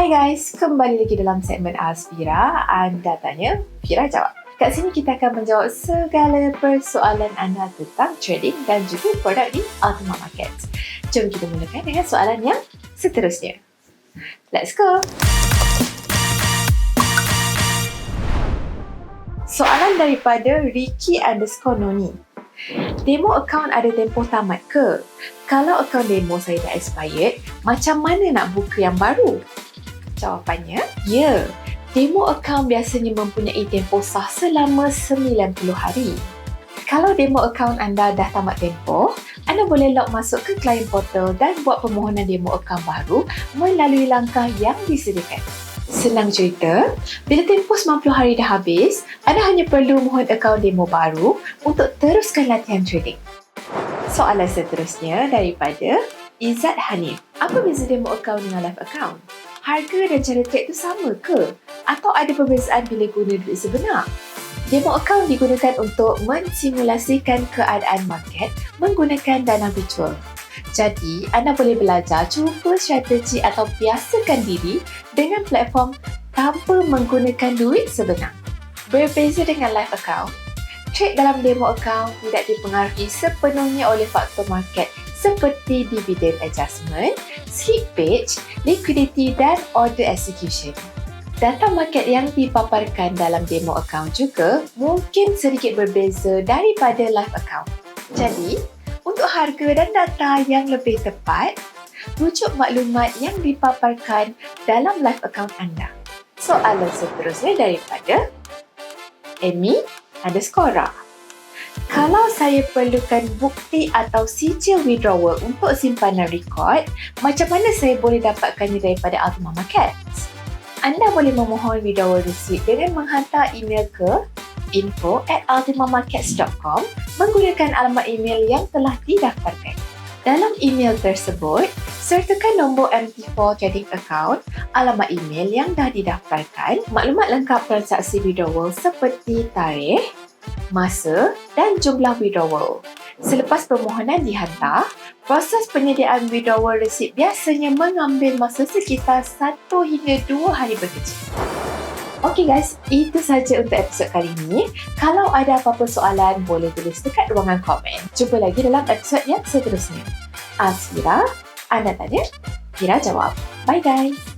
guys, kembali lagi dalam segmen Azfira. Anda tanya, Fira jawab. Kat sini kita akan menjawab segala persoalan anda tentang trading dan juga produk di Ultima Markets. Jom kita mulakan dengan soalan yang seterusnya. Let's go! Soalan daripada Ricky_Noni. Demo account ada tempoh tamat ke? Kalau account demo saya dah expired, macam mana nak buka yang baru? Jawapannya, ya. Demo account biasanya mempunyai tempoh sah selama 90 hari. Kalau demo account anda dah tamat tempoh, anda boleh log masuk ke client portal dan buat permohonan demo account baru melalui langkah yang disediakan. Senang cerita, bila tempoh 90 hari dah habis, anda hanya perlu mohon akaun demo baru untuk teruskan latihan trading. Soalan seterusnya daripada Izzat Hanif. Apa beza demo account dengan live account? Harga dan cara trade tu sama ke? Atau ada perbezaan bila guna duit sebenar? Demo account digunakan untuk mensimulasikan keadaan market menggunakan dana virtual. Jadi, anda boleh belajar cuba strategi atau biasakan diri dengan platform tanpa menggunakan duit sebenar. Berbeza dengan live account, trade dalam demo account tidak dipengaruhi sepenuhnya oleh faktor market seperti dividend adjustment, skip page, liquidity dan order execution. Data market yang dipaparkan dalam demo account juga mungkin sedikit berbeza daripada live account. Jadi, untuk harga dan data yang lebih tepat, rujuk maklumat yang dipaparkan dalam live account anda. Soalan seterusnya daripada Amy_Ra. Kalau saya perlukan bukti atau sijil withdrawal untuk simpanan rekod, macam mana saya boleh dapatkannya daripada Ultima Markets? Anda boleh memohon withdrawal receipt dengan menghantar email ke info@ultimamarkets.com menggunakan alamat email yang telah didaftarkan. Dalam email tersebut, sertakan nombor MT4 trading account, alamat email yang dah didaftarkan, maklumat lengkap transaksi withdrawal seperti tarikh, masa dan jumlah withdrawal. Selepas permohonan dihantar, proses penyediaan withdrawal receipt biasanya mengambil masa sekitar 1 hingga 2 hari bekerja. Okey guys, itu saja untuk episod kali ini. Kalau ada apa-apa soalan, boleh tulis dekat ruangan komen. Jumpa lagi dalam episod yang seterusnya. Azfira, anda tanya, Fira jawab. Bye guys!